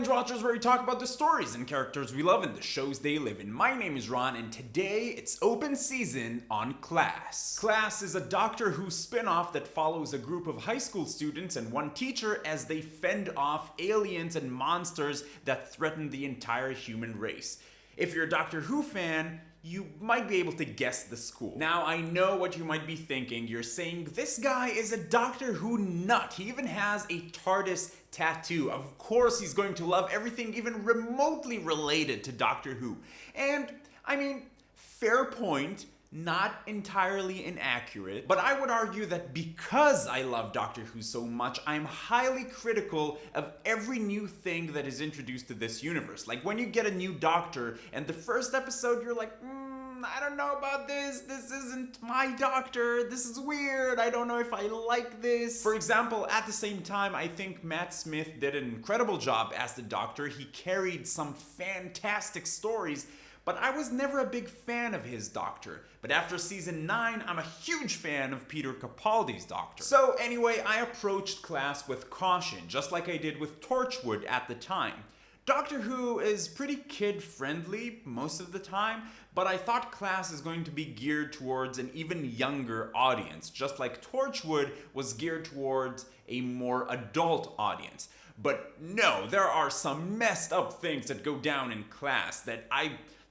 Binge Watchers, where we talk about the stories and characters we love and the shows they live in. My name is Ron, and today it's open season on Class. Class is a Doctor Who spin-off that follows a group of high school students and one teacher as they fend off aliens and monsters that threaten the entire human race. If you're a Doctor Who fan, you might be able to guess the school. Now, I know what you might be thinking. You're saying, this guy is a Doctor Who nut. He even has a TARDIS tattoo. Of course he's going to love everything even remotely related to Doctor Who. And, I mean, fair point, not entirely inaccurate, but I would argue that because I love Doctor Who so much, I'm highly critical of every new thing that is introduced to this universe. Like when you get a new Doctor, and the first episode you're like, I don't know about this isn't my Doctor, this is weird, I don't know if I like this. For example, at the same time, I think Matt Smith did an incredible job as the Doctor. He carried some fantastic stories, but I was never a big fan of his Doctor. But after season 9, I'm a huge fan of Peter Capaldi's Doctor. So anyway, I approached Class with caution, just like I did with Torchwood at the time. Doctor Who is pretty kid-friendly most of the time, but I thought Class is going to be geared towards an even younger audience, just like Torchwood was geared towards a more adult audience. But no, there are some messed up things that go down in Class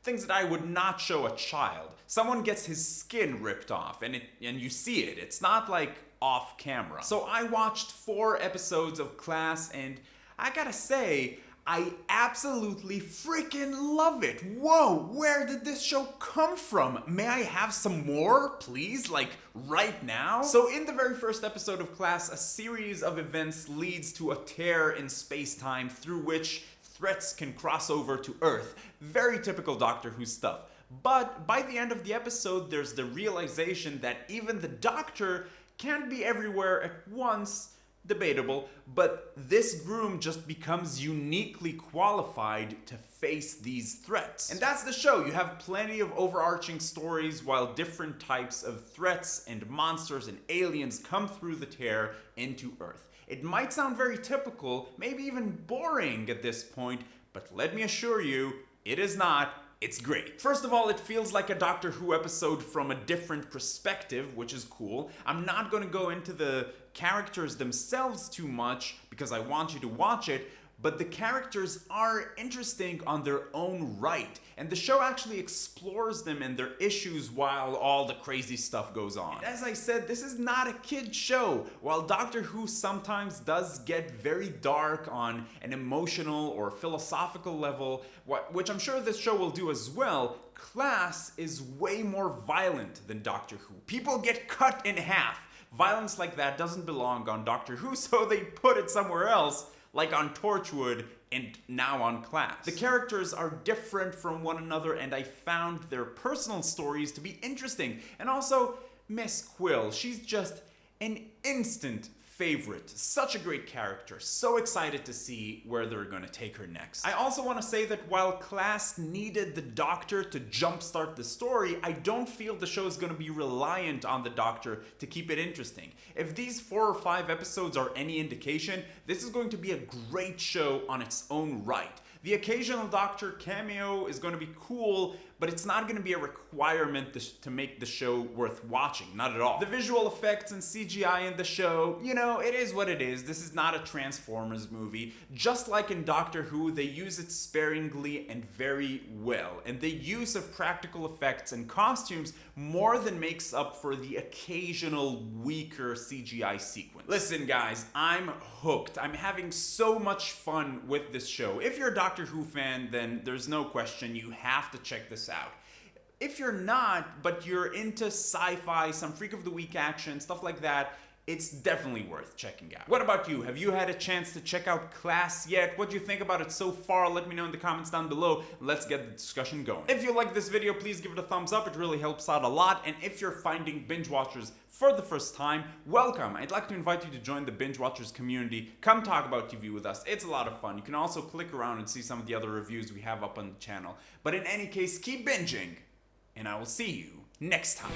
things that I would not show a child. Someone gets his skin ripped off and you see it. It's not like off camera. So I watched 4 episodes of Class and I gotta say, I absolutely freaking love it. Whoa, where did this show come from? May I have some more, please? Like, right now? So in the very first episode of Class, a series of events leads to a tear in space-time through which threats can cross over to Earth. Very typical Doctor Who stuff. But by the end of the episode, there's the realization that even the Doctor can't be everywhere at once. Debatable, but this groom just becomes uniquely qualified to face these threats. And that's the show. You have plenty of overarching stories while different types of threats and monsters and aliens come through the tear into Earth. It might sound very typical, maybe even boring at this point, but let me assure you, it is not. It's great. First of all, it feels like a Doctor Who episode from a different perspective, which is cool. I'm not going to go into the characters themselves too much because I want you to watch it, but the characters are interesting on their own right, and the show actually explores them and their issues while all the crazy stuff goes on. And as I said, this is not a kid show. While Doctor Who sometimes does get very dark on an emotional or philosophical level, which I'm sure this show will do as well, Class is way more violent than Doctor Who. People get cut in half. Violence like that doesn't belong on Doctor Who, so they put it somewhere else, like on Torchwood and now on Class. The characters are different from one another, and I found their personal stories to be interesting. And also, Miss Quill, she's just an instant favorite. Such a great character. So excited to see where they're gonna take her next. I also want to say that while Class needed the Doctor to jumpstart the story, I don't feel the show is gonna be reliant on the Doctor to keep it interesting. If these 4 or 5 episodes are any indication, this is going to be a great show on its own right. The occasional Doctor cameo is going to be cool, but it's not going to be a requirement to make the show worth watching. Not at all. The visual effects and CGI in the show, you know, it is what it is. This is not a Transformers movie. Just like in Doctor Who, they use it sparingly and very well. And the use of practical effects and costumes more than makes up for the occasional weaker CGI sequence. Listen guys, I'm hooked. I'm having so much fun with this show. If you're a Doctor Who fan, then there's no question you have to check this out. If you're not, but you're into sci-fi, some Freak of the Week action, stuff like that, it's definitely worth checking out. What about you? Have you had a chance to check out Class yet? What do you think about it so far? Let me know in the comments down below. Let's get the discussion going. If you like this video, please give it a thumbs up. It really helps out a lot. And if you're finding Binge Watchers for the first time, welcome. I'd like to invite you to join the Binge Watchers community. Come talk about TV with us. It's a lot of fun. You can also click around and see some of the other reviews we have up on the channel. But in any case, keep binging, and I will see you next time.